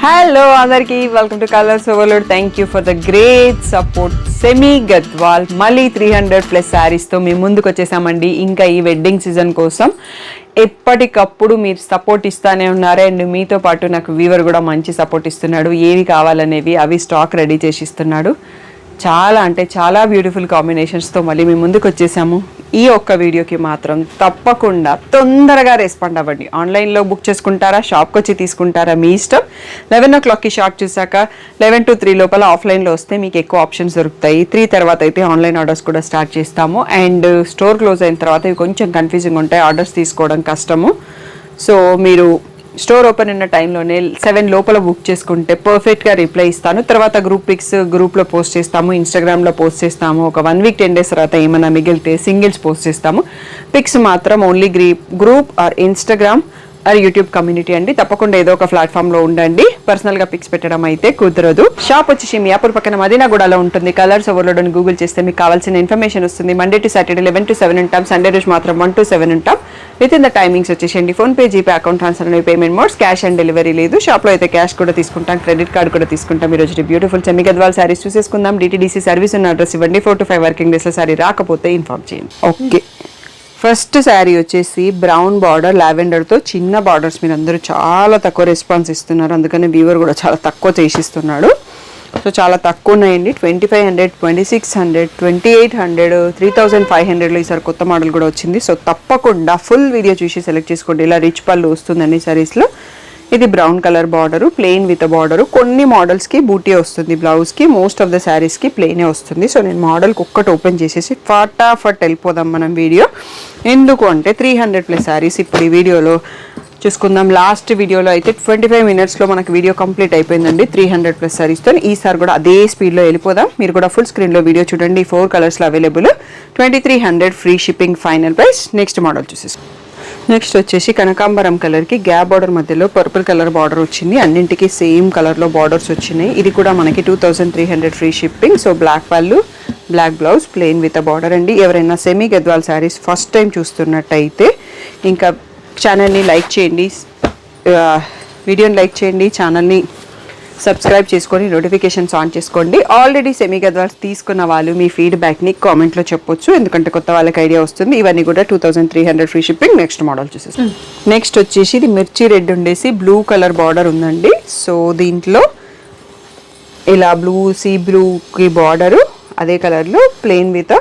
Hello అందరికి welcome to colours overload. Thank you for the great support. Semi Gadwal మళ్ళీ 300+ శారీస్తో మీ ముందుకు వచ్చేసామండి. ఇంకా ఈ వెడ్డింగ్ సీజన్ కోసం ఎప్పటికప్పుడు మీరు సపోర్ట్ ఇస్తానే ఉన్నారు. అండ్ మీతో పాటు నాకు వీవర్ కూడా మంచి సపోర్ట్ ఇస్తున్నాడు. ఏవి కావాలనేవి అవి స్టాక్ రెడీ చేసి ఇస్తున్నాడు. చాలా అంటే చాలా బ్యూటిఫుల్ కాంబినేషన్స్తో మళ్ళీ మేము ముందుకు వచ్చేసాము. ఈ ఒక్క వీడియోకి మాత్రం తప్పకుండా తొందరగా రెస్పాండ్ అవ్వండి. ఆన్లైన్లో బుక్ చేసుకుంటారా, షాప్కి వచ్చి తీసుకుంటారా, మీ ఇష్టం. 11 o'clockకి షాప్ చూసాక 11 to 3 లోపల ఆఫ్లైన్లో వస్తే మీకు ఎక్కువ ఆప్షన్స్ దొరుకుతాయి. 3 తర్వాత అయితే ఆన్లైన్ ఆర్డర్స్ కూడా స్టార్ట్ చేస్తాము. అండ్ స్టోర్ క్లోజ్ అయిన తర్వాత ఇవి కొంచెం కన్ఫ్యూజింగ్ ఉంటాయి, ఆర్డర్స్ తీసుకోవడం కష్టము. సో మీరు స్టోర్ ఓపెన్ ఉన్న టైంలోనే 7 లోపల బుక్ చేసుకుంటే పర్ఫెక్ట్గా రిప్లై ఇస్తాను. తర్వాత గ్రూప్ పిక్స్ గ్రూప్లో పోస్ట్ చేస్తాము, ఇన్స్టాగ్రామ్లో పోస్ట్ చేస్తాము. ఒక 1 week 10 days తర్వాత ఏమైనా మిగిలితే సింగిల్స్ పోస్ట్ చేస్తాము. పిక్స్ మాత్రం only group or Instagram are YouTube community అండి. తప్పకుండా ఏదో ఒక ప్లాట్ఫామ్లో ఉండండి. పర్సనల్గా పిక్స్ పెట్టడం అయితే కుదరదు. షాప్ వచ్చేసి మియాపూర్ పక్కన మదీనాగూడలో ఉంటుంది. కలర్స్ ఓవర్లోడ్ అని గూగుల్ చేస్తే మీకు కావాల్సిన ఇన్ఫర్మేషన్ వస్తుంది. మండే టు సాటర్డే 11 to 7 ఉంటాం. సండే రోజు మాత్రం 1 to 7 ఉంటాం. విత్ ఇన్ ద టైమింగ్స్ వచ్చేసండి ఫోన్పే, జీపే, అకౌంట్ ట్రాన్స్ఫర్ అనేవి payment modes. Cash and delivery లేదు. షాప్లో అయితే క్యాష్ కూడా తీసుకుంటాం, క్రెడిట్ కార్డ్ కూడా తీసుకుంటాం. ఈరోజు బ్యూటిఫుల్ సెమీ గద్వాల్ శారీస్ చూసేసుకుందాం. డిటీడీసీ సర్వీస్ ఉన్న అడ్రస్ ఇవ్వండి. 4 to 5 వర్కింగ్ డేస్లో శారీ రాకపోతే ఇన్ఫార్మ్ చేయండి. ఓకే, ఫస్ట్ శారీ వచ్చేసి బ్రౌన్ బార్డర్ లావెండర్తో చిన్న బార్డర్స్. మీరు అందరూ చాలా తక్కువ రెస్పాన్స్ ఇస్తున్నారు, అందుకని వ్యూవర్ కూడా చాలా తక్కువ చేసిస్తున్నాడు. సో చాలా తక్కువ ఉన్నాయండి. 2500, 2600, 2800, 3500లో ఈసారి కొత్త మోడల్ కూడా వచ్చింది. సో తప్పకుండా ఫుల్ వీడియో చూసి సెలెక్ట్ చేసుకోండి. ఇలా రిచ్ పళ్ళు వస్తుందండి శారీస్లో. ఇది brown colour border, plain with border. కొన్ని మోడల్స్కి బూటీ వస్తుంది బ్లౌజ్కి, మోస్ట్ ఆఫ్ ద శారీస్కి ప్లెయినే వస్తుంది. సో నేను మోడల్కి ఒక్కటి ఓపెన్ చేసేసి ఫటాఫట్ వెళ్ళిపోదాం మనం వీడియో. ఎందుకు అంటే 300+ శారీస్ ఇప్పుడు ఈ వీడియోలో చూసుకుందాం. లాస్ట్ వీడియోలో అయితే 25 minutesలో మనకు వీడియో కంప్లీట్ అయిపోయిందండి 300+ శారీస్తో. ఈసారి కూడా అదే స్పీడ్లో వెళ్ళిపోదాం. మీరు కూడా ఫుల్ స్క్రీన్లో వీడియో చూడండి. 4 కలర్స్లో available. 2300 free shipping final price. Next model చూసేసి నెక్స్ట్ వచ్చేసి కనకాంబరం కలర్కి గ్యాప్ బార్డర్ మధ్యలో పర్పుల్ కలర్ బార్డర్ వచ్చింది. అన్నింటికి సేమ్ కలర్లో బార్డర్స్ వచ్చినాయి. ఇది కూడా మనకి 2300 ఫ్రీ షిప్పింగ్. సో బ్లాక్ పళ్ళు, black blouse, plain with border అండి. ఎవరైనా semi Gadwal saris first time చూస్తున్నట్టయితే ఇంకా ఛానల్ని లైక్ చేయండి, వీడియోని లైక్ చేయండి, ఛానల్ని సబ్స్క్రైబ్ చేసుకొని నోటిఫికేషన్స్ ఆన్ చేసుకోండి. ఆల్రెడీ సెమీ గద్వాల్స్ తీసుకున్న వాళ్ళు మీ ఫీడ్బ్యాక్ని కామెంట్లో చెప్పొచ్చు, ఎందుకంటే కొత్త వాళ్ళకి ఐడియా వస్తుంది. ఇవన్నీ కూడా 2300 ఫ్రీ షిప్పింగ్. నెక్స్ట్ మోడల్ చూసేసి నెక్స్ట్ వచ్చేసి ఇది మిర్చి రెడ్ ఉండేసి బ్లూ కలర్ బార్డర్ ఉందండి. సో దీంట్లో ఇలా సీ బ్లూకి బార్డరు, అదే కలర్లో ప్లెయిన్ విత్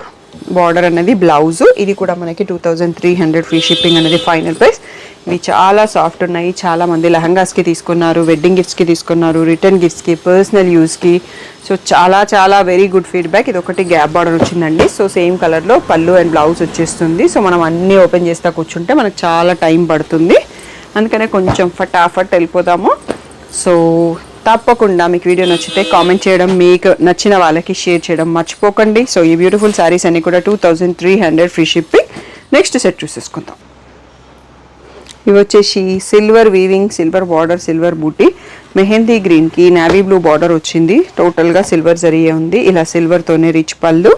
బార్డర్ అనేది బ్లౌజు. ఇది కూడా మనకి 2300 ఫ్రీ షిప్పింగ్ అనేది ఫైనల్ ప్రైస్. ఇవి చాలా సాఫ్ట్ ఉన్నాయి. చాలామంది లెహంగాస్కి తీసుకున్నారు, వెడ్డింగ్ గిఫ్ట్స్కి తీసుకున్నారు, రిటర్న్ గిఫ్ట్స్కి, పర్సనల్ యూస్కి. సో చాలా చాలా వెరీ గుడ్ ఫీడ్బ్యాక్. ఇది ఒకటి గ్యాప్ బార్డర్ వచ్చిందండి. సో సేమ్ కలర్లో పళ్ళు అండ్ బ్లౌజ్ వచ్చేస్తుంది. సో మనం అన్నీ ఓపెన్ చేస్తా కూర్చుంటే మనకు చాలా టైం పడుతుంది, అందుకనే కొంచెం ఫటాఫట్ వెళ్ళిపోదాము. సో తప్పకుండా మీకు వీడియో నచ్చితే కామెంట్ చేయడం, మీకు నచ్చిన వాళ్ళకి షేర్ చేయడం మర్చిపోకండి. సో ఈ బ్యూటిఫుల్ శారీస్ అన్ని కూడా 2300 ఫ్రీ షిప్పింగ్. నెక్స్ట్ సెట్ చూసేసుకుందాం. ఇవి వచ్చేసి silver weaving, silver border, silver బూటీ, మెహందీ గ్రీన్కి నావీ బ్లూ బార్డర్ వచ్చింది. టోటల్గా సిల్వర్ జరీయే ఉంది. ఇలా సిల్వర్తోనే రిచ్ పళ్ళు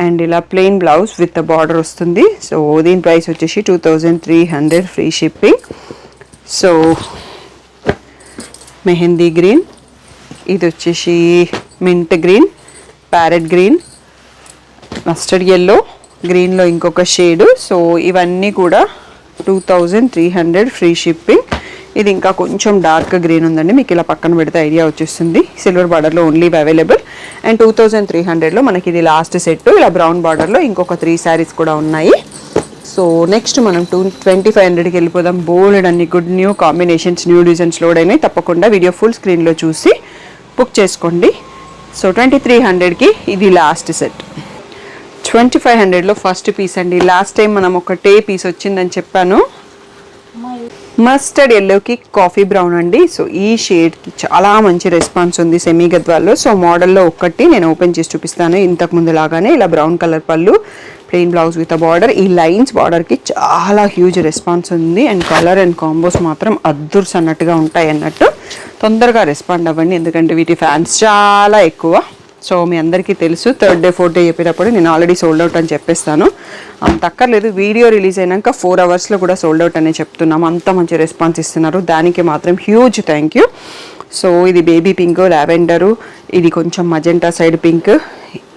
అండ్ ఇలా ప్లెయిన్ బ్లౌజ్ విత్ బార్డర్ వస్తుంది. సో దీని ప్రైస్ వచ్చేసి 2300 free shipping. So mehndi green, ఇది వచ్చేసి mint green, parrot green, mustard yellow, గ్రీన్లో ఇంకొక షేడు. సో ఇవన్నీ కూడా 2300 ఫ్రీ షిప్పింగ్. ఇది ఇంకా కొంచెం డార్క్ గ్రీన్ ఉందండి, మీకు ఇలా పక్కన పెడితే ఐడియా వచ్చేస్తుంది. సిల్వర్ బార్డర్లో ఓన్లీ అవైలబుల్. అండ్ 2300లో మనకి ఇది లాస్ట్ సెట్. ఇలా బ్రౌన్ బార్డర్లో ఇంకొక 3 శారీస్ కూడా ఉన్నాయి. సో నెక్స్ట్ మనం 2500కి వెళ్ళిపోదాం. బోల్డ్ అన్ని good new combinations, new designs load అయినాయి. తప్పకుండా వీడియో ఫుల్ స్క్రీన్లో చూసి బుక్ చేసుకోండి. సో 2300కి ఇది లాస్ట్ సెట్. 2500లో ఫస్ట్ పీస్ అండి. లాస్ట్ టైం మనం ఒకటే పీస్ వచ్చిందని చెప్పాను. మస్టర్డ్ ఎల్లోకి కాఫీ బ్రౌన్ అండి. సో ఈ షేడ్కి చాలా మంచి రెస్పాన్స్ ఉంది సెమీ గద్వాల్లో. సో మోడల్లో ఒక్కటి నేను ఓపెన్ చేసి చూపిస్తాను. ఇంతకుముందు లాగానే ఇలా బ్రౌన్ కలర్ పళ్ళు, ప్లెయిన్ బ్లౌజ్ విత్ బార్డర్. ఈ లైన్స్ బార్డర్కి చాలా హ్యూజ్ రెస్పాన్స్ ఉంది. అండ్ కలర్ అండ్ కాంబోస్ మాత్రం అద్దుర్స్ అన్నట్టుగా ఉంటాయి అన్నట్టు. తొందరగా రెస్పాండ్ అవ్వండి, ఎందుకంటే వీటి ఫ్యాన్స్ చాలా ఎక్కువ. సో మీ అందరికీ తెలుసు, 3rd డే 4th డే చెప్పేటప్పుడు నేను ఆల్రెడీ సోల్డ్ అవుట్ అని చెప్పేస్తాను. అంత అక్కర్లేదు, వీడియో రిలీజ్ అయినాక 4 అవర్స్లో కూడా సోల్డ్ అవుట్ అనే చెప్తున్నాము. అంత మంచి రెస్పాన్స్ ఇస్తున్నారు, దానికి మాత్రం హ్యూజ్ థ్యాంక్ యూ. సో ఇది బేబీ పింక్, లావెండరు, ఇది కొంచెం మజెంటా సైడ్ పింక్,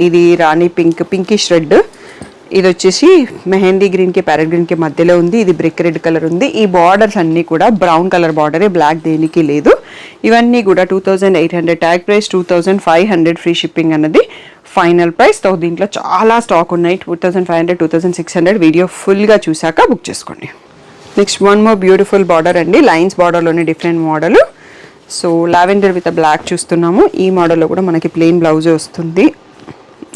ఇది రాణి పింక్, పింకిష్ రెడ్, ఇది వచ్చేసి మెహందీ గ్రీన్కి ప్యారెట్ గ్రీన్కి మధ్యలో ఉంది. ఇది బ్రిక్ రెడ్ కలర్ ఉంది. ఈ బార్డర్స్ అన్నీ కూడా బ్రౌన్ కలర్ బార్డరే, బ్లాక్ దేనికి లేదు. ఇవన్నీ కూడా 2800 ట్యాగ్ ప్రైస్, 2500 ఫ్రీ షిప్పింగ్ అన్నది ఫైనల్ ప్రైస్. తో దీంట్లో చాలా స్టాక్ ఉన్నాయి, 2500, 2600. వీడియో ఫుల్గా చూసాక బుక్ చేసుకోండి. Next one more beautiful border అండి, లైన్స్ బార్డర్లోనే different model. So lavender with black చూస్తున్నాము. ఈ మోడల్లో కూడా మనకి ప్లెయిన్ బ్లౌజ్ వస్తుంది.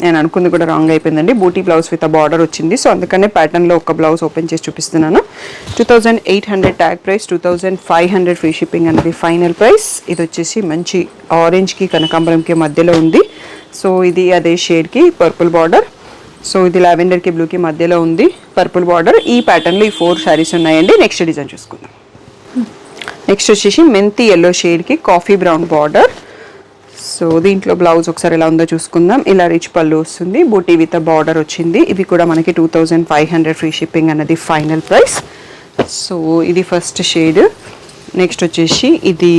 నేను అనుకుంది కూడా రాంగ్ అయిపోయిందండి, బూటీ బ్లౌజ్ విత్ బార్డర్ వచ్చింది. సో అందుకనే ప్యాటర్న్లో ఒక బ్లౌజ్ ఓపెన్ చేసి చూపిస్తున్నాను. 2800 ట్యాగ్ ప్రైస్, 2500 ఫ్రీ షిప్పింగ్ అనేది ఫైనల్ ప్రైస్. ఇది వచ్చేసి మంచి ఆరెంజ్కి కనకాంబరంకి మధ్యలో ఉంది. సో ఇది అదే షేడ్కి పర్పుల్ బార్డర్. సో ఇది లావెండర్కి బ్లూకి మధ్యలో ఉంది పర్పుల్ బార్డర్. ఈ ప్యాటర్న్లో ఈ 4 శారీస్ ఉన్నాయండి. నెక్స్ట్ డిజైన్ చూసుకుందాం. నెక్స్ట్ వచ్చేసి మెంతి ఎల్లో షేడ్కి కాఫీ బ్రౌన్ బార్డర్. సో దీంట్లో బ్లౌజ్ ఒకసారి ఎలా ఉందో చూసుకుందాం. ఇలా రిచ్ పళ్ళు వస్తుంది, బూటీ విత్ బార్డర్ వచ్చింది. ఇవి కూడా మనకి 2500 ఫ్రీ షిప్పింగ్ అన్నది ఫైనల్ ప్రైస్. సో ఇది ఫస్ట్ షేడ్. నెక్స్ట్ వచ్చేసి ఇది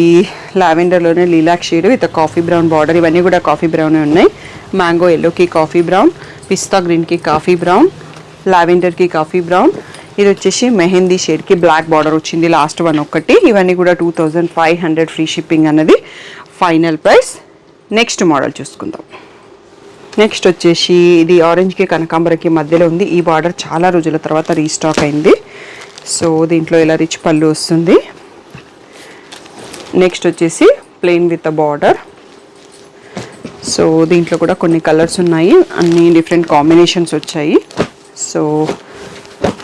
లావెండర్లోనే lilac shade with coffee brown border. ఇవన్నీ కూడా కాఫీ బ్రౌన్ ఉన్నాయి. మ్యాంగో ఎల్లోకి కాఫీ బ్రౌన్, పిస్తా గ్రీన్కి కాఫీ బ్రౌన్, లావెండర్కి కాఫీ బ్రౌన్. ఇది వచ్చేసి మెహందీ షేడ్కి బ్లాక్ బార్డర్ వచ్చింది, లాస్ట్ వన్ ఒక్కటి. ఇవన్నీ కూడా 2500 ఫ్రీ షిప్పింగ్ అన్నది ఫైనల్ ప్రైస్. నెక్స్ట్ మోడల్ చూసుకుందాం. నెక్స్ట్ వచ్చేసి ఇది ఆరెంజ్కి కనకాంబరకి మధ్యలో ఉంది. ఈ బార్డర్ చాలా రోజుల తర్వాత రీస్టాక్ అయింది. సో దీంట్లో ఇలా రిచ్ పళ్ళు వస్తుంది. నెక్స్ట్ వచ్చేసి ప్లెయిన్ విత్ బార్డర్. సో దీంట్లో కూడా కొన్ని కలర్స్ ఉన్నాయి, అన్ని డిఫరెంట్ కాంబినేషన్స్ వచ్చాయి. సో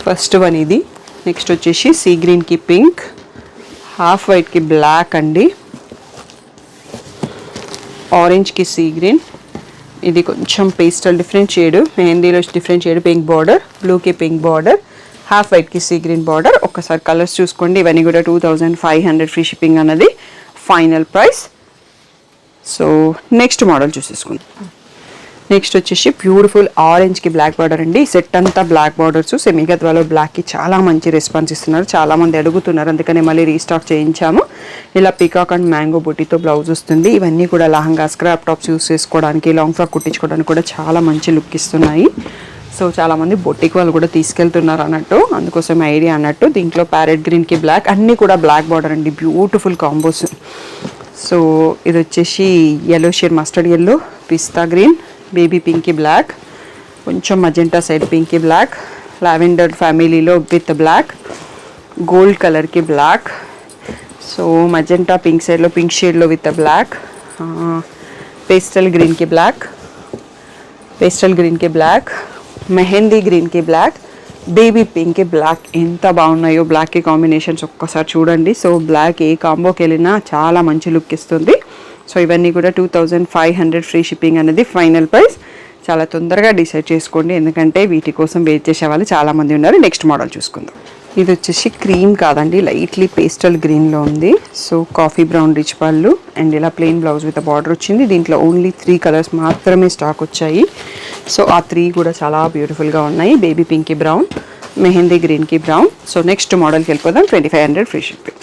ఫస్ట్ వన్ ఇది. నెక్స్ట్ వచ్చేసి సీ గ్రీన్కి పింక్, హాఫ్ వైట్కి బ్లాక్ అండి, ఆరెంజ్కి సీ గ్రీన్, ఇది కొంచెం పేస్టల్ డిఫరెంట్ షేడ్, మెహందీలో డిఫరెంట్ షేడ్ పింక్ బార్డర్, బ్లూకి పింక్ బార్డర్, హాఫ్ వైట్కి సీ గ్రీన్ బార్డర్. ఒక్కసారి కలర్స్ చూసుకోండి. ఇవన్నీ కూడా 2500 ఫ్రీ షిప్పింగ్ అన్నది final price. So next model చూసేసుకుందాం. నెక్స్ట్ వచ్చేసి బ్యూటిఫుల్ ఆరెంజ్కి బ్లాక్ బార్డర్ అండి. సెట్ అంతా బ్లాక్ బార్డర్స్. సెమీ గద్వాలో బ్లాక్కి చాలా మంచి రెస్పాన్స్ ఇస్తున్నారు, చాలామంది అడుగుతున్నారు, అందుకనే మళ్ళీ రీస్టాక్ చేయించాము. ఇలా పీకాక్ అండ్ మ్యాంగో బుటీతో బ్లౌజ్ వస్తుంది. ఇవన్నీ కూడా లహంగా, స్క్రాప్ టాప్స్ యూస్ చేసుకోవడానికి, లాంగ్ ఫ్రాక్ కుట్టించుకోవడానికి కూడా చాలా మంచి లుక్ ఇస్తున్నాయి. సో చాలామంది బొట్టికి వాళ్ళు కూడా తీసుకెళ్తున్నారు అన్నట్టు, అందుకోసం ఐడియా అన్నట్టు. దీంట్లో ప్యారెట్ గ్రీన్కి బ్లాక్, అన్నీ కూడా బ్లాక్ బార్డర్ అండి, బ్యూటిఫుల్ కాంబోస్. సో ఇది వచ్చేసి ఎల్లో షేడ్, మస్టర్డ్ ఎల్లో, పిస్తా గ్రీన్, బేబీ పింకీ బ్లాక్, కొంచెం magenta side pinky black, lavender ఫ్యామిలీలో విత్ బ్లాక్, గోల్డ్ కలర్కి బ్లాక్, సో మజెంటా పింక్ సైడ్లో పింక్ షేడ్లో విత్ బ్లాక్, పేస్టల్ గ్రీన్కి బ్లాక్, పేస్టల్ గ్రీన్కి బ్లాక్, మెహందీ గ్రీన్కి బ్లాక్, బేబీ పింక్కి బ్లాక్. ఎంత బాగున్నాయో బ్లాక్కి కాంబినేషన్స్ ఒక్కసారి చూడండి. సో బ్లాక్ ఏ కాంబోకి వెళ్ళినా చాలా మంచి లుక్ ఇస్తుంది. సో ఇవన్నీ కూడా 2500 ఫ్రీ షిప్పింగ్ అనేది ఫైనల్ ప్రైస్. చాలా తొందరగా డిసైడ్ చేసుకోండి, ఎందుకంటే వీటి కోసం వెయిట్ చేసే వాళ్ళు చాలామంది ఉన్నారు. నెక్స్ట్ మోడల్ చూసుకుందాం. ఇది వచ్చేసి క్రీమ్ కాదండి, లైట్లీ పేస్టల్ గ్రీన్లో ఉంది. సో కాఫీ బ్రౌన్ రిచ్ పళ్ళు అండ్ ఇలా ప్లెయిన్ బ్లౌజ్ విత్ బార్డర్ వచ్చింది. దీంట్లో ఓన్లీ 3 కలర్స్ మాత్రమే స్టాక్ వచ్చాయి. సో ఆ 3 కూడా చాలా బ్యూటిఫుల్గా ఉన్నాయి. బేబీ పింక్కి బ్రౌన్, మెహందీ గ్రీన్కి బ్రౌన్. సో నెక్స్ట్ మోడల్కి వెళ్ళిపోదాం. 2500 ఫ్రీ షిప్పింగ్.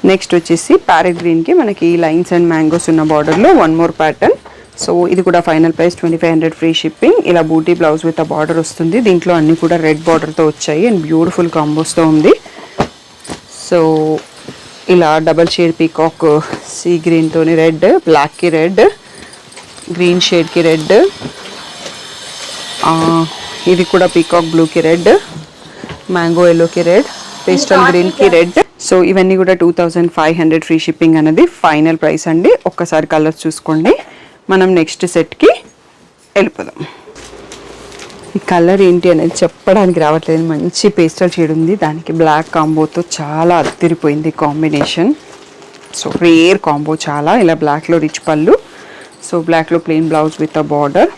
నెక్స్ట్ వచ్చేసి ప్యారెట్ గ్రీన్కి మనకి లైన్స్ అండ్ మ్యాంగోస్ ఉన్న బార్డర్లో వన్ మోర్ ప్యాటర్న్. సో ఇది కూడా ఫైనల్ ప్రైస్ 2500 ఫ్రీ షిప్పింగ్. ఇలా బూటీ బ్లౌజ్ విత్ బార్డర్ వస్తుంది. దీంట్లో అన్నీ కూడా రెడ్ బార్డర్తో వచ్చాయి అండ్ బ్యూటిఫుల్ కాంబోస్తో ఉంది. సో ఇలా డబల్ షేడ్ పీకాక్ సీ గ్రీన్తోని రెడ్, బ్లాక్కి రెడ్, గ్రీన్ షేడ్కి రెడ్, ఇది కూడా పీకాక్ బ్లూకి రెడ్, మ్యాంగో ఎల్లోకి రెడ్, పేస్టల్ గ్రీన్కి రెడ్. సో ఇవన్నీ కూడా 2500 ఫ్రీ షిప్పింగ్ అనేది ఫైనల్ ప్రైస్ అండి. ఒక్కసారి కలర్స్ చూసుకోండి. మనం నెక్స్ట్ సెట్కి వెళ్ళిపోదాం. ఈ కలర్ ఏంటి అనేది చెప్పడానికి రావట్లేదు, మంచి పేస్టల్ షేడ్ ఉంది, దానికి బ్లాక్ కాంబోతో చాలా అదిరిపోయింది కాంబినేషన్. సో రేర్ కాంబో చాలా. ఇలా బ్లాక్లో రిచ్ పళ్ళు, సో బ్లాక్లో plain blouse with a border.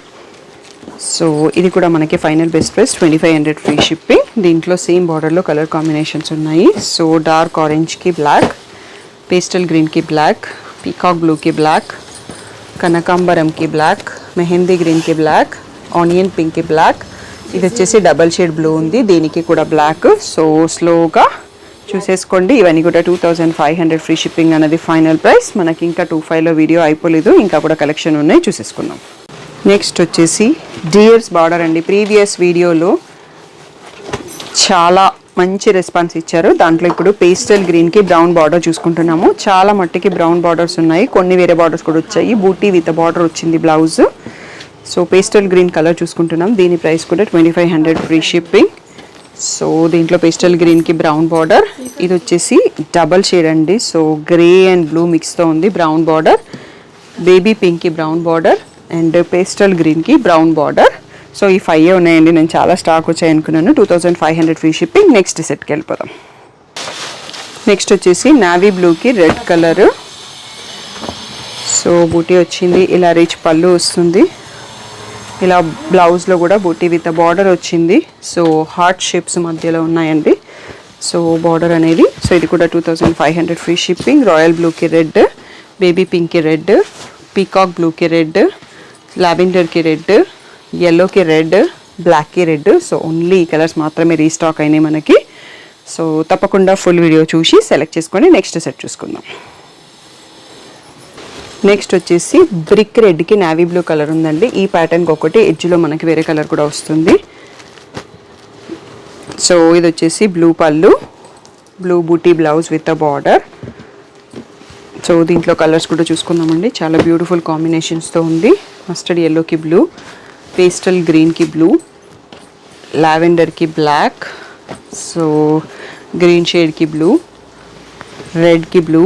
So ఇది కూడా మనకి final best price 2500 free shipping. దీంట్లో సేమ్ బార్డర్లో కలర్ కాంబినేషన్స్ ఉన్నాయి. సో డార్క్ ఆరెంజ్కి బ్లాక్, పేస్టల్ గ్రీన్కి బ్లాక్, పీకాక్ బ్లూకి బ్లాక్, కనకాంబరంకి బ్లాక్, మెహందీ గ్రీన్కి బ్లాక్, ఆనియన్ పింక్కి బ్లాక్, ఇది వచ్చేసి డబల్ షేడ్ బ్లూ ఉంది, దీనికి కూడా బ్లాక్. సో స్లోగా చూసేసుకోండి. ఇవన్నీ కూడా 2500 ఫ్రీ షిప్పింగ్ అనేది ఫైనల్ ప్రైస్. మనకి ఇంకా 25లో వీడియో అయిపోలేదు, ఇంకా కూడా కలెక్షన్ ఉన్నాయి, చూసేసుకుందాం. నెక్స్ట్ వచ్చేసి డియర్స్ బార్డర్ అండి. ప్రీవియస్ వీడియోలో చాలా మంచి రెస్పాన్స్ ఇచ్చారు. దాంట్లో ఇప్పుడు పేస్టల్ గ్రీన్కి బ్రౌన్ బార్డర్ చూసుకుంటున్నాము. చాలా మట్టికి బ్రౌన్ బార్డర్స్ ఉన్నాయి, కొన్ని వేరే బార్డర్స్ కూడా వచ్చాయి. బూటీ విత్ బార్డర్ వచ్చింది blouse. So pastel green colour చూసుకుంటున్నాం, దీని ప్రైస్ కూడా 2500 ఫ్రీ షిప్పింగ్. సో దీంట్లో పేస్టల్ గ్రీన్కి బ్రౌన్ బార్డర్, ఇది వచ్చేసి డబల్ షేడ్ అండి. సో గ్రే అండ్ బ్లూ మిక్స్తో ఉంది బ్రౌన్ బార్డర్, బేబీ పింక్కి బ్రౌన్ బార్డర్ అండ్ పేస్టల్ గ్రీన్కి బ్రౌన్ బార్డర్. సో ఈ 5 ఉన్నాయండి, నేను చాలా స్టాక్ వచ్చాయి అనుకున్నాను. 2500 ఫ్రీ షిప్పింగ్. నెక్స్ట్ సెట్కి వెళ్ళిపోదాం. నెక్స్ట్ వచ్చేసి నావీ బ్లూకి రెడ్ కలర్. సో బూటీ వచ్చింది, ఇలా రిచ్ పళ్ళు వస్తుంది, ఇలా బ్లౌజ్లో కూడా బూటీ విత్ బార్డర్ వచ్చింది. సో హార్ట్ షేప్స్ మధ్యలో ఉన్నాయండి సో బార్డర్ అనేది. సో ఇది కూడా 2500 ఫ్రీ షిప్పింగ్. రాయల్ బ్లూకి రెడ్, బేబీ పింక్కి రెడ్, పీకాక్ బ్లూకి రెడ్, లావెండర్కి రెడ్, ఎల్లోకి రెడ్, బ్లాక్కి రెడ్. సో ఓన్లీ ఈ కలర్స్ మాత్రమే రీస్టాక్ అయినాయి మనకి. సో తప్పకుండా ఫుల్ వీడియో చూసి సెలెక్ట్ చేసుకొని నెక్స్ట్ సెట్ చూసుకుందాం. నెక్స్ట్ వచ్చేసి బ్రిక్ రెడ్కి నావీ బ్లూ కలర్ ఉందండి. ఈ ప్యాటర్న్కి ఒకటి ఎడ్జ్లో మనకి వేరే కలర్ కూడా వస్తుంది. సో ఇది వచ్చేసి బ్లూ పళ్ళు, బ్లూ బూటీ blouse with a border. So దీంట్లో కలర్స్ కూడా చూసుకుందామండి, చాలా బ్యూటిఫుల్ కాంబినేషన్స్తో ఉంది. మస్టర్డ్ ఎల్లోకి బ్లూ, పేస్టల్ గ్రీన్కి బ్లూ, లావెండర్కి బ్లాక్, సో గ్రీన్ షేడ్కి బ్లూ, రెడ్కి బ్లూ,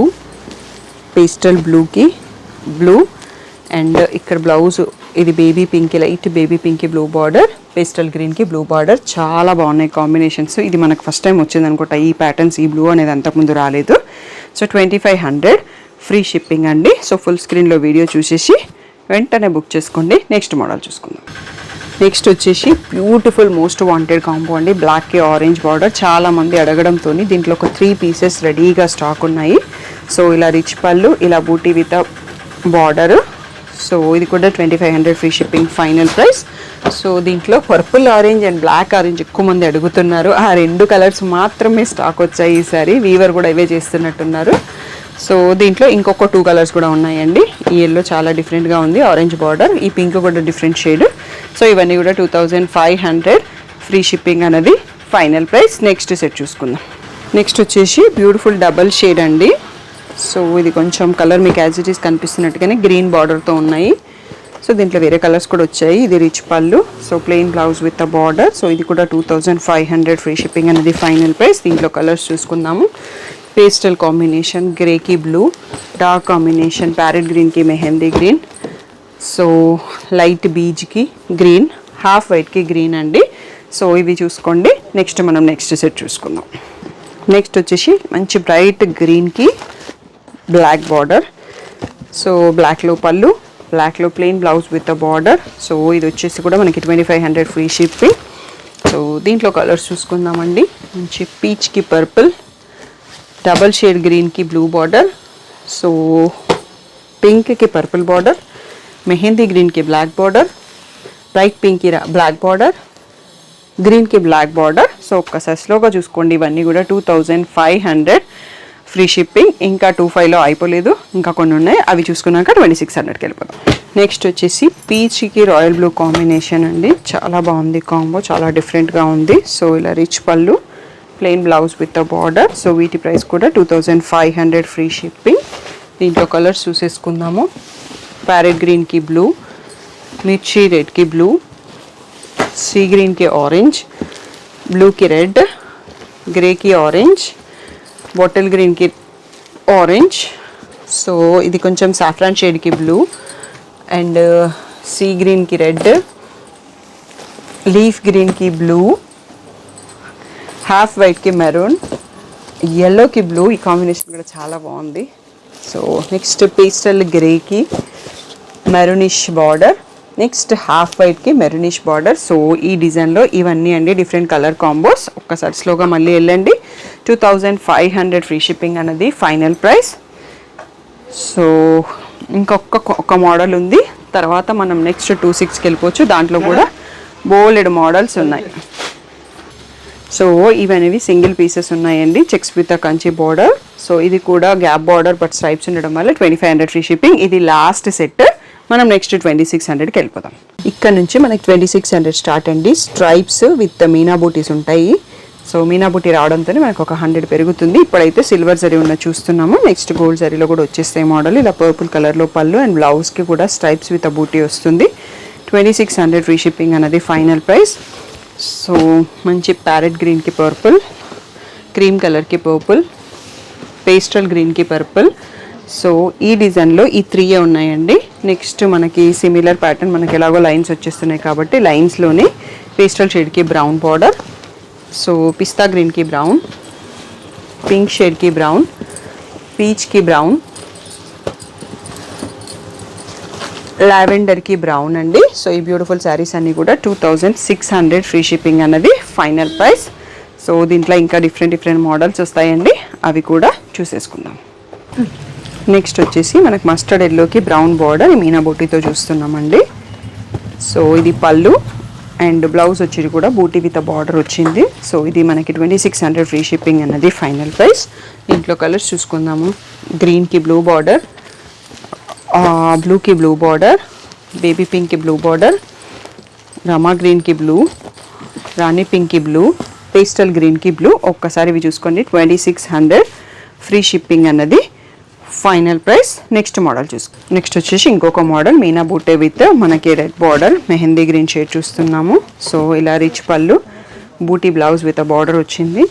పేస్టల్ బ్లూకి బ్లూ అండ్ ఇక్కడ బ్లౌజ్ ఇది బేబీ పింక్, లైట్ బేబీ పింక్కి బ్లూ బార్డర్, పేస్టల్ గ్రీన్కి బ్లూ బార్డర్. చాలా బాగున్నాయి కాంబినేషన్స్. ఇది మనకు ఫస్ట్ టైం వచ్చింది అనుకుంటా ఈ ప్యాటర్న్స్, ఈ బ్లూ అనేది అంతకుముందు రాలేదు. సో 2500 ఫ్రీ షిప్పింగ్ అండి. సో ఫుల్ స్క్రీన్లో వీడియో చూసేసి వెంటనే బుక్ చేసుకోండి. నెక్స్ట్ మోడల్ చూసుకుందాం. నెక్స్ట్ వచ్చేసి బ్యూటిఫుల్ మోస్ట్ వాంటెడ్ కాంబో అండి. బ్లాక్కి ఆరెంజ్ బార్డర్, చాలామంది అడగడంతో దీంట్లో ఒక 3 పీసెస్ రెడీగా స్టాక్ ఉన్నాయి. సో ఇలా రిచ్ పళ్ళు, ఇలా బూటీ విత్ బార్డర్. సో ఇది కూడా 2500 free shipping final price. So దీంట్లో purple orange and black orange ఎక్కువ మంది అడుగుతున్నారు. ఆ 2 కలర్స్ మాత్రమే స్టాక్ వచ్చాయి ఈసారి. వీవర్ కూడా ఇవే చేస్తున్నట్టున్నారు. సో దీంట్లో ఇంకొక 2 కలర్స్ కూడా ఉన్నాయండి. ఈ ఎల్లో చాలా డిఫరెంట్గా ఉంది, ఆరెంజ్ బార్డర్, ఈ పింక్ కూడా డిఫరెంట్ షేడ్. సో ఇవన్నీ కూడా 2500 ఫ్రీ షిప్పింగ్ అనేది ఫైనల్ ప్రైస్. నెక్స్ట్ సెట్ చూసుకుందాం. నెక్స్ట్ వచ్చేసి బ్యూటిఫుల్ డబల్ షేడ్ అండి. సో ఇది కొంచెం కలర్ మీకు యాజ్ ఇట్ ఈస్ కనిపిస్తున్నట్టుగానే గ్రీన్ బార్డర్తో ఉన్నాయి. సో దీంట్లో వేరే కలర్స్ కూడా వచ్చాయి. ఇది రిచ్ పళ్ళు, so plain blouse with a border. So ఇది కూడా 2500 ఫ్రీ షిప్పింగ్ అనేది ఫైనల్ ప్రైస్. దీంట్లో కలర్స్ చూసుకుందాము. పేస్టల్ కాంబినేషన్, గ్రేకి బ్లూ, డార్క్ కాంబినేషన్ ప్యారెట్ గ్రీన్కి మెహందీ గ్రీన్, సో లైట్ బీజ్కి గ్రీన్, హాఫ్ వైట్కి గ్రీన్ అండి. సో ఇవి చూసుకోండి. నెక్స్ట్ మనం నెక్స్ట్ సెట్ చూసుకుందాం. నెక్స్ట్ వచ్చేసి మంచి బ్రైట్ గ్రీన్కి బ్లాక్ బార్డర్. సో బ్లాక్లో పళ్ళు, బ్లాక్లో plain blouse with a border. So ఇది వచ్చేసి కూడా మనకి 2500 ఫ్రీ షిప్పింగ్. సో దీంట్లో కలర్స్ చూసుకుందామండి. మంచి పీచ్కి పర్పుల్, డబల్ షేడ్ గ్రీన్కి బ్లూ బార్డర్, సో పింక్కి పర్పుల్ బార్డర్, మెహందీ గ్రీన్కి బ్లాక్ బార్డర్, బ్రైట్ పింక్కి బ్లాక్ బార్డర్, గ్రీన్కి బ్లాక్ బార్డర్. సో ఒక్కసారి స్లోగా చూసుకోండి. ఇవన్నీ కూడా 2500 ఫ్రీ షిప్పింగ్. ఇంకా 25లో అయిపోలేదు, ఇంకా కొన్ని ఉన్నాయి, అవి చూసుకున్నాక 2600కి వెళ్ళిపోతాం. నెక్స్ట్ వచ్చేసి పీచ్కి రాయల్ బ్లూ కాంబినేషన్ అండి. చాలా బాగుంది కాంబో, చాలా డిఫరెంట్గా ఉంది. సో ఇలా rich pallu, plain blouse with a border. So వీటి ప్రైస్ కూడా 2500 ఫ్రీ షిప్పింగ్. దీంట్లో కలర్స్ చూసేసుకుందాము. ప్యారెట్ గ్రీన్కి బ్లూ, మిర్చి రెడ్కి బ్లూ, సీ గ్రీన్కి ఆరెంజ్, బ్లూకి రెడ్, గ్రేకి ఆరెంజ్, బాటిల్ గ్రీన్కి ఆరెంజ్. సో ఇది కొంచెం సాఫ్రాన్ షేడ్కి బ్లూ అండ్ సీ గ్రీన్కి రెడ్, లీఫ్ గ్రీన్కి బ్లూ, హాఫ్ వైట్కి మెరూన్, ఎల్లోకి బ్లూ. ఈ కాంబినేషన్ కూడా చాలా బాగుంది. సో నెక్స్ట్ పేస్టల్ గ్రేకి మెరూనిష్ బార్డర్, నెక్స్ట్ హాఫ్ వైట్కి మెరూనిష్ బార్డర్. సో ఈ డిజైన్లో ఇవన్నీ అండి డిఫరెంట్ కలర్ కాంబోస్. ఒక్కసారి స్లోగా మళ్ళీ వెళ్ళండి. 2500 ఫ్రీ షిప్పింగ్ అన్నది ఫైనల్ ప్రైస్. సో ఒక మోడల్ ఉంది. తర్వాత మనం నెక్స్ట్ 26కి వెళ్ళిపోవచ్చు. దాంట్లో కూడా బోలెడ్ మోడల్స్ ఉన్నాయి. సో ఇవనేవి సింగిల్ పీసెస్ ఉన్నాయండి. Checks with Kanchi border. So ఇది కూడా గ్యాప్ బార్డర్ బట్ స్ట్రైప్స్ ఉండడం వల్ల 2500 ఫ్రీ షిప్పింగ్. ఇది లాస్ట్ సెట్. మనం నెక్స్ట్ 2600కి వెళ్ళిపోదాం. ఇక్కడ నుంచి మనకి 2600 స్టార్ట్ అండి. స్ట్రైప్స్ విత్ మీనా బూటీస్ ఉంటాయి. సో మీనా బూటీ రావడంతో మనకు ఒక 100 పెరుగుతుంది. ఇప్పుడైతే సిల్వర్ జరీ ఉన్న చూస్తున్నాము. నెక్స్ట్ గోల్డ్ జరీలో కూడా వచ్చేస్తాయి మోడల్. ఇలా పర్పుల్ కలర్లో పళ్ళు అండ్ బ్లౌజ్కి కూడా స్ట్రైప్స్ విత్ బూటీ వస్తుంది. 2600 ఫ్రీ షిప్పింగ్ అనేది ఫైనల్ ప్రైస్. సో మంచి ప్యారెట్ గ్రీన్కి పర్పుల్, క్రీమ్ కలర్కి పర్పుల్, పేస్టల్ గ్రీన్కి పర్పుల్. సో ఈ డిజైన్లో ఈ 3 ఉన్నాయండి. నెక్స్ట్ మనకి సిమిలర్ ప్యాటర్న్, మనకి ఎలాగో లైన్స్ వచ్చేస్తున్నాయి కాబట్టి లైన్స్లోనే పేస్టల్ షేడ్కి బ్రౌన్ బార్డర్. సో పిస్తా గ్రీన్కి బ్రౌన్, పింక్ షేడ్కి బ్రౌన్, పీచ్కి బ్రౌన్, లావెండర్కి బ్రౌన్ అండి. సో ఈ బ్యూటిఫుల్ శారీస్ అన్నీ కూడా 2600 ఫ్రీ షిప్పింగ్ అన్నది ఫైనల్ ప్రైస్. సో దీంట్లో ఇంకా డిఫరెంట్ మోడల్స్ వస్తాయండి, అవి కూడా చూసేసుకుందాం. నెక్స్ట్ వచ్చేసి మనకు మస్టర్డ్ ఎల్లోకి బ్రౌన్ బార్డర్ మీనా బూటీతో చూస్తున్నామండి. సో ఇది పళ్ళు అండ్ బ్లౌజ్ వచ్చి కూడా బూటీ విత్ బార్డర్ వచ్చింది. సో ఇది మనకి 2600 ఫ్రీ షిప్పింగ్ అన్నది ఫైనల్ ప్రైస్. దీంట్లో కలర్స్ చూసుకుందాము. గ్రీన్కి బ్లూ బార్డర్, బ్లూకి బ్లూ బార్డర్, బేబీ పింక్కి బ్లూ బార్డర్, రమా గ్రీన్కి బ్లూ, రాణి పింక్కి బ్లూ, పేస్టల్ గ్రీన్కి బ్లూ. ఒక్కసారి ఇవి చూసుకోండి. 2600 ఫ్రీ షిప్పింగ్ అన్నది final price. Next model next వచ్చేసి ఇంకొక మోడల్ మీనా బూటే విత్ మనకి red border mehndi green shade చూస్తున్నాము. సో ఇలా రిచ్ పళ్ళు, బూటీ బ్లౌజ్ విత్ బార్డర్ వచ్చింది.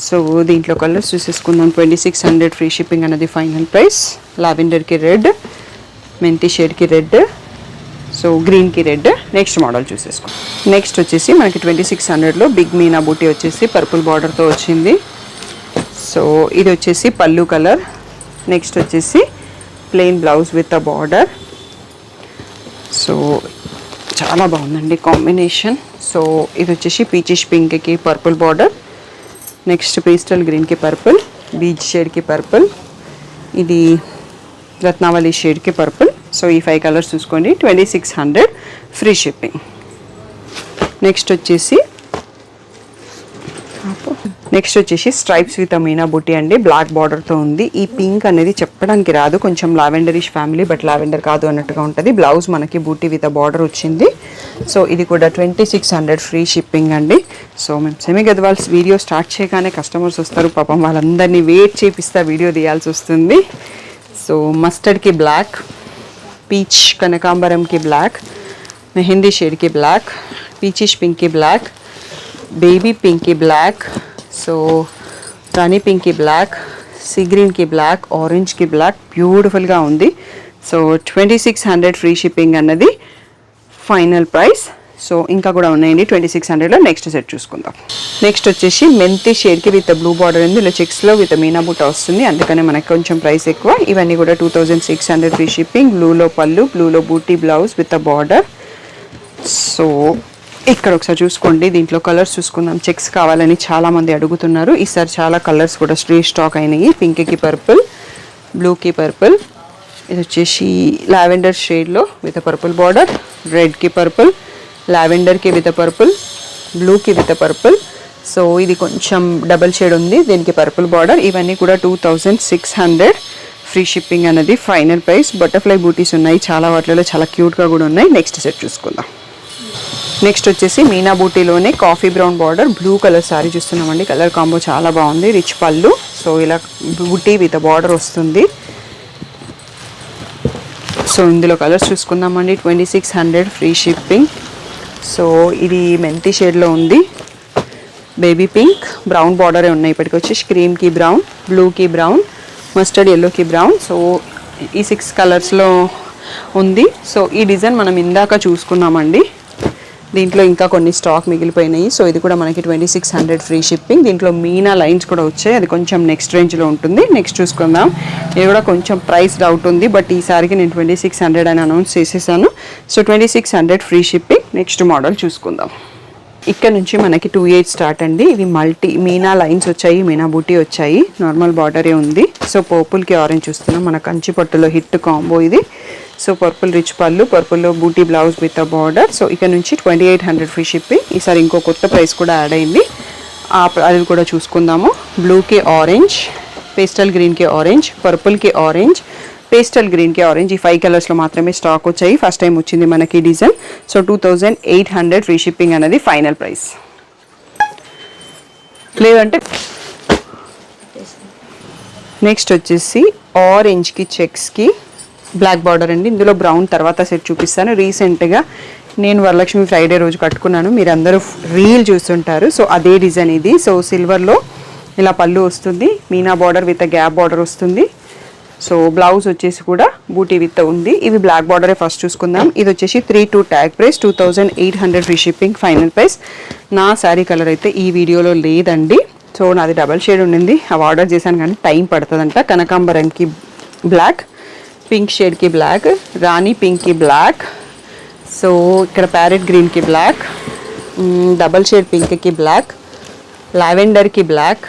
సో దీంట్లో కలర్స్ చూసేసుకుందాం. 2600 ఫ్రీ షిప్పింగ్ అనేది ఫైనల్ ప్రైస్. లావెండర్కి రెడ్, మెంతి షేడ్కి రెడ్, సో గ్రీన్కి రెడ్. నెక్స్ట్ మోడల్ చూసేసుకుందాం. నెక్స్ట్ వచ్చేసి మనకి 2600లో బిగ్ మీనా బూటీ వచ్చేసి పర్పుల్ బార్డర్తో వచ్చింది. సో ఇది వచ్చేసి పళ్ళు కలర్. నెక్స్ట్ వచ్చేసి plain blouse with a border. So చాలా బాగుందండి కాంబినేషన్. సో ఇది వచ్చేసి పీచిష్ పింక్కి పర్పుల్ బార్డర్. నెక్స్ట్ పేస్టల్ గ్రీన్కి పర్పుల్, బీచ్ షేడ్కి పర్పుల్, ఇది రత్నావళి షేడ్కి పర్పుల్. సో ఈ 5 కలర్స్ చూసుకోండి. 2600 ఫ్రీ షిప్పింగ్. నెక్స్ట్ వచ్చేసి స్ట్రైప్స్ విత్ మీనా బూటీ అండి. బ్లాక్ బార్డర్తో ఉంది. ఈ పింక్ అనేది చెప్పడానికి రాదు, కొంచెం లావెండరిష్ ఫ్యామిలీ బట్ లావెండర్ కాదు అన్నట్టుగా ఉంటుంది. బ్లౌజ్ మనకి బూటీ విత్ బార్డర్ వచ్చింది. సో ఇది కూడా 2600 ఫ్రీ షిప్పింగ్ అండి. సో మేము సెమీ గద్వాల్స్ వీడియో స్టార్ట్ చేయగానే కస్టమర్స్ వస్తారు, పాపం వాళ్ళందరినీ వెయిట్ చేపిస్తా వీడియో తీయాల్సి వస్తుంది. సో మస్టర్డ్కి బ్లాక్, పీచ్ కనకాంబరంకి బ్లాక్, మెహందీ షేడ్కి బ్లాక్, పీచిష్ పింక్కి బ్లాక్, బేబీ పింక్కి బ్లాక్, సో రాణి పింక్కి బ్లాక్, సీ గ్రీన్కి బ్లాక్, ఆరెంజ్కి బ్లాక్. బ్యూటిఫుల్గా ఉంది. సో 2600 ఫ్రీ షిప్పింగ్ అన్నది ఫైనల్ ప్రైస్. సో ఇంకా కూడా ఉన్నాయండి 2600లో. నెక్స్ట్ సెట్ చూసుకుందాం. నెక్స్ట్ వచ్చేసి మెంతి షేడ్కి విత్ బ్లూ బార్డర్ ఉంది. ఇలా చెక్స్లో విత్ మీనా బూట వస్తుంది, అందుకనే మనకి కొంచెం ప్రైస్ ఎక్కువ. ఇవన్నీ కూడా 2600 ఫ్రీ షిప్పింగ్. బ్లూలో పళ్ళు, బ్లూలో బూటీ blouse with a border. So ఇక్కడ ఒకసారి చూసుకోండి. దీంట్లో కలర్స్ చూసుకుందాం. చెక్స్ కావాలని చాలామంది అడుగుతున్నారు. ఈసారి చాలా కలర్స్ కూడా స్టాక్ అయినాయి. పింక్కి పర్పుల్, బ్లూకి పర్పుల్, ఇది వచ్చేసి లావెండర్ షేడ్లో విత్ పర్పుల్ బార్డర్, రెడ్కి పర్పుల్, లావెండర్కి విత్ పర్పుల్, బ్లూకి విత్ పర్పుల్. సో ఇది కొంచెం డబల్ షేడ్ ఉంది, దీనికి పర్పుల్ బార్డర్. ఇవన్నీ కూడా 2600 ఫ్రీ షిప్పింగ్ అనేది ఫైనల్ ప్రైస్. బటర్ఫ్లై బూటీస్ ఉన్నాయి చాలా, వాటిలో చాలా క్యూట్గా కూడా ఉన్నాయి. నెక్స్ట్ సెట్ చూసుకుందాం. నెక్స్ట్ వచ్చేసి మీనా బూటీలోనే coffee brown border blue colour sari చూస్తున్నామండి. కలర్ కాంబో చాలా బాగుంది. రిచ్ పళ్ళు, సో ఇలా బూటీ విత్ బార్డర్ వస్తుంది. సో ఇందులో కలర్స్ చూసుకుందామండి. 2600 ఫ్రీ షిప్పింగ్. సో ఇది మెంతి షేడ్లో ఉంది, బేబీ పింక్, బ్రౌన్ బార్డరే ఉన్నాయి. ఇప్పటికి వచ్చేసి క్రీమ్కి బ్రౌన్, బ్లూకి బ్రౌన్, మస్టర్డ్ ఎల్లోకి బ్రౌన్. సో ఈ 6 కలర్స్లో ఉంది. సో ఈ డిజైన్ మనం ఇందాక చూసుకున్నామండి. దీంట్లో ఇంకా కొన్ని స్టాక్ మిగిలిపోయినాయి. సో ఇది కూడా మనకి 2600 ఫ్రీ షిప్పింగ్. దీంట్లో మీనా లైన్స్ కూడా వచ్చాయి, అది కొంచెం నెక్స్ట్ రేంజ్లో ఉంటుంది. నెక్స్ట్ చూసుకుందాం. ఇది కూడా కొంచెం ప్రైస్ డౌట్ ఉంది, బట్ ఈసారికి నేను 2600 అని అనౌన్స్ చేసేసాను. So 2600 free shipping. Next model చూసుకుందాం. ఇక్కడ నుంచి మనకి 28 స్టార్ట్ అండి. ఇవి మల్టీ మీనా లైన్స్ వచ్చాయి, మీనా బూటీ వచ్చాయి, నార్మల్ బార్డరే ఉంది. సో పర్పుల్కి ఆరెంజ్ చూస్తున్నాం, మన కంచి పట్టులో హిట్ కాంబో ఇది. సో పర్పుల్ రిచ్ పళ్ళు, పర్పుల్లో బూటీ blouse with a border. So ఇక్కడ నుంచి 2800 ఫ్రీ షిప్పింగ్. ఈసారి ఇంకో కొత్త ప్రైస్ కూడా యాడ్ అయింది, అది కూడా చూసుకుందాము. బ్లూకి ఆరెంజ్, పేస్టల్ గ్రీన్కి ఆరెంజ్, పర్పుల్కి ఆరెంజ్, పేస్టల్ గ్రీన్కి ఆరెంజ్. ఈ 5 కలర్స్లో మాత్రమే స్టాక్ వచ్చాయి. ఫస్ట్ టైం వచ్చింది మనకి డిజైన్. సో 2800 ఫ్రీ షిప్పింగ్ అనేది ఫైనల్ ప్రైస్. లేదంటే నెక్స్ట్ వచ్చేసి ఆరెంజ్కి చెక్స్కి బ్లాక్ బార్డర్ అండి. ఇందులో బ్రౌన్ తర్వాత సెట్ చూపిస్తాను. రీసెంట్గా నేను వరలక్ష్మి ఫ్రైడే రోజు కట్టుకున్నాను, మీరు అందరూ రీల్ చూస్తుంటారు. సో అదే డిజైన్ ఇది. సో సిల్వర్లో ఇలా పళ్ళు వస్తుంది, Meena border with gap border వస్తుంది. సో బ్లౌజ్ వచ్చేసి కూడా బూటీ విత్ ఉంది. ఇవి బ్లాక్ బార్డరే ఫస్ట్ చూసుకుందాం. ఇది వచ్చేసి 3-2 tag price, 2800 free shipping final price. నా శారీ కలర్ అయితే ఈ వీడియోలో లేదండి. సో నాది డబల్ షేడ్ ఉండింది, అవి ఆర్డర్ చేశాను కానీ టైం పడుతుందంట. కనకాంబరంకి బ్లాక్, పింక్ షేడ్కి బ్లాక్, రాణి పింక్కి బ్లాక్, సో ఇక్కడ ప్యారెట్ గ్రీన్కి బ్లాక్, డబల్ షేడ్ పింక్కి బ్లాక్, లావెండర్కి బ్లాక్,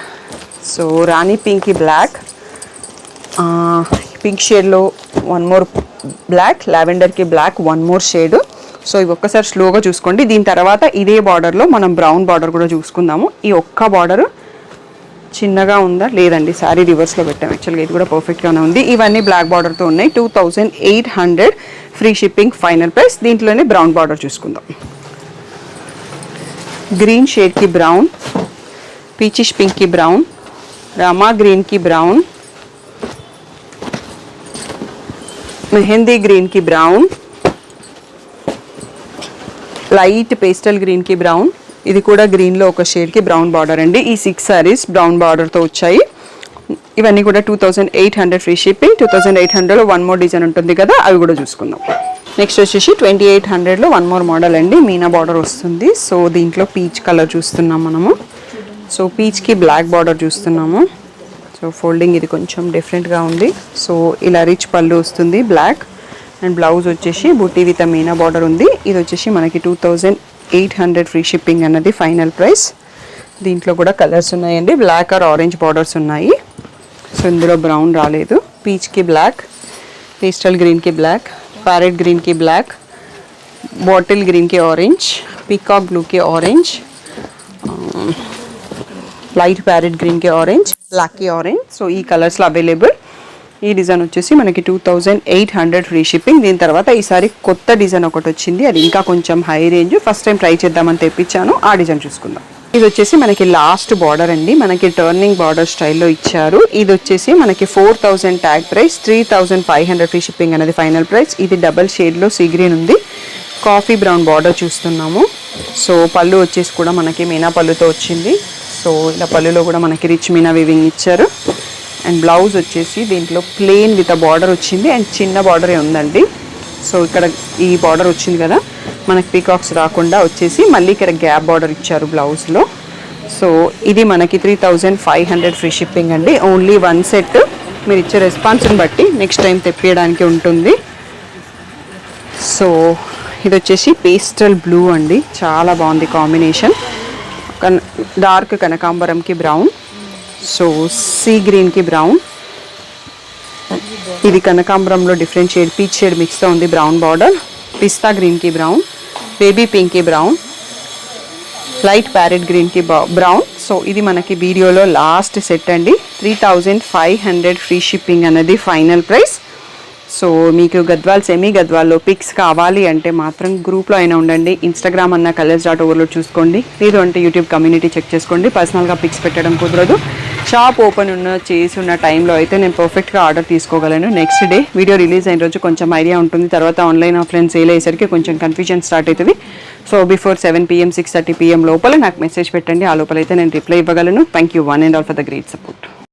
సో రాణి పింక్కి బ్లాక్, పింక్ షేడ్లో 1 మోర్ బ్లాక్, లావెండర్కి బ్లాక్ 1 మోర్ షేడ్. సో ఇవి ఒక్కసారి స్లోగా చూసుకోండి. దీని తర్వాత ఇదే బార్డర్లో మనం బ్రౌన్ బార్డర్ కూడా చూసుకుందాము. ఈ ఒక్క బార్డర్ చిన్నగా ఉందా లేదండి, శారీ రివర్స్లో పెట్టాం. యాక్చువల్గా ఇది కూడా పర్ఫెక్ట్గానే ఉంది. ఇవన్నీ బ్లాక్ బార్డర్తో ఉన్నాయి. 2800 ఫ్రీ షిప్పింగ్ ఫైనల్ ప్రైస్. దీంట్లోనే బ్రౌన్ బార్డర్ చూసుకుందాం. గ్రీన్ షేడ్కి బ్రౌన్, పీచిష్ పింక్కి బ్రౌన్, రామా గ్రీన్కి బ్రౌన్, మెహందీ గ్రీన్కి బ్రౌన్, లైట్ పేస్టల్ గ్రీన్కి బ్రౌన్. ఇది కూడా గ్రీన్లో ఒక షేడ్కి బ్రౌన్ బార్డర్ అండి. ఈ 6 సారీస్ బ్రౌన్ బార్డర్తో వచ్చాయి. ఇవన్నీ కూడా 2800 ఫ్రీ షిప్పింగ్. 2800లో 1 మోర్ డిజైన్ ఉంటుంది కదా, అవి కూడా చూసుకుందాం. నెక్స్ట్ వచ్చేసి 2800లో 1 మోర్ మోడల్ అండి. మీనా బార్డర్ వస్తుంది. సో దీంట్లో పీచ్ కలర్ చూస్తున్నాం మనము. సో పీచ్కి బ్లాక్ బార్డర్ చూస్తున్నాము. సో ఫోల్డింగ్ ఇది కొంచెం డిఫరెంట్గా ఉంది. సో ఇలా రిచ్ పళ్ళు వస్తుంది బ్లాక్, అండ్ బ్లౌజ్ వచ్చేసి బుట్టి విత్ మీనా బార్డర్ ఉంది. ఇది వచ్చేసి మనకి 2800 ఫ్రీ షిప్పింగ్ అన్నది ఫైనల్ ప్రైస్. దీంట్లో కూడా కలర్స్ ఉన్నాయండి, బ్లాక్ ఆర్ ఆరెంజ్ బార్డర్స్ ఉన్నాయి. సో ఇందులో బ్రౌన్ రాలేదు. పీచ్కి బ్లాక్, పేస్టల్ గ్రీన్కి బ్లాక్, ప్యారెట్ గ్రీన్కి బ్లాక్, బాటిల్ గ్రీన్కి ఆరెంజ్, పీకాక్ బ్లూకి ఆరెంజ్, లైట్ ప్యారెట్ గ్రీన్కి ఆరెంజ్, బ్లాక్కి ఆరెంజ్. సో ఈ కలర్స్లో అవైలబుల్. ఈ డిజైన్ వచ్చేసి మనకి 2800 ఫ్రీ షిప్పింగ్. దీని తర్వాత ఈసారి కొత్త డిజైన్ ఒకటి వచ్చింది, అది ఇంకా కొంచెం high range. First time try చేద్దామని తెప్పించాను, ఆ డిజైన్ చూసుకుందాం. ఇది వచ్చేసి మనకి లాస్ట్ బార్డర్ అండి, మనకి టర్నింగ్ బార్డర్ స్టైల్లో ఇచ్చారు. ఇది వచ్చేసి మనకి 4000 ట్యాగ్ ప్రైస్, 3500 ఫ్రీ షిప్పింగ్ అనేది ఫైనల్ ప్రైస్. ఇది డబల్ షేడ్లో సీ గ్రీన్ ఉంది, కాఫీ బ్రౌన్ బార్డర్ చూస్తున్నాము. సో పళ్ళు వచ్చేసి కూడా మనకి మీనా పళ్ళుతో వచ్చింది. సో ఇలా పళ్ళులో కూడా మనకి రిచ్ మీనా వీవింగ్ ఇచ్చారు. అండ్ బ్లౌజ్ వచ్చేసి దీంట్లో ప్లెయిన్ విత్ అ బార్డర్ వచ్చింది, అండ్ చిన్న బార్డరే ఉందండి. సో ఇక్కడ ఈ బార్డర్ వచ్చింది కదా, మనకి పీకాక్స్ రాకుండా వచ్చేసి మళ్ళీ ఇక్కడ గ్యాప్ బార్డర్ ఇచ్చారు బ్లౌజ్లో. సో ఇది మనకి 3500 ఫ్రీ షిప్పింగ్ అండి. Only 1 set. మీరు ఇచ్చే రెస్పాన్స్ని బట్టి నెక్స్ట్ టైం తెప్పియడానికి ఉంటుంది. సో ఇది వచ్చేసి పేస్టల్ బ్లూ అండి, చాలా బాగుంది కాంబినేషన్. డార్క్ కనకాంబరంకి బ్రౌన్, సో సీ గ్రీన్కి బ్రౌన్, ఇది కనకాంబరంలో డిఫరెంట్ షేడ్ పీచ్ షేడ్ మిక్స్తో ఉంది బ్రౌన్ బార్డర్, పిస్తా గ్రీన్కి బ్రౌన్, బేబీ పింక్కి బ్రౌన్, లైట్ ప్యారెట్ గ్రీన్కి బ్రౌన్. సో ఇది మనకి వీడియోలో లాస్ట్ సెట్ అండి. 3500 ఫ్రీ షిప్పింగ్ అనేది ఫైనల్ ప్రైస్. సో మీకు గద్వాల్ సెమీ గద్వాల్లో పిక్స్ కావాలి అంటే మాత్రం గ్రూప్లో అయినా ఉండండి. ఇన్స్టాగ్రామ్ అన్న colors.overload చూసుకోండి, లేదు అంటే యూట్యూబ్ కమ్యూనిటీ చెక్ చేసుకోండి. పర్సనల్గా పిక్స్ పెట్టడం కుదరదు. షాప్ ఓపెన్ చేసి ఉన్న టైంలో అయితే నేను పర్ఫెక్ట్గా ఆర్డర్ తీసుకోగలను. నెక్స్ట్ డే వీడియో రిలీజ్ అయిన రోజు కొంచెం ఐడియా ఉంటుంది, తర్వాత ఆన్లైన్ ఆఫ్లైన్ సేల్ అయ్యేసరికి కొంచెం కన్ఫ్యూజన్ స్టార్ట్ అవుతుంది. సో బిఫోర్ 7 PM 6:30 PM లోపల నాకు మెసేజ్ పెట్టండి, ఆ లోపల అయితే నేను రిప్లై ఇవ్వగలను. Thank you one and all for the great support.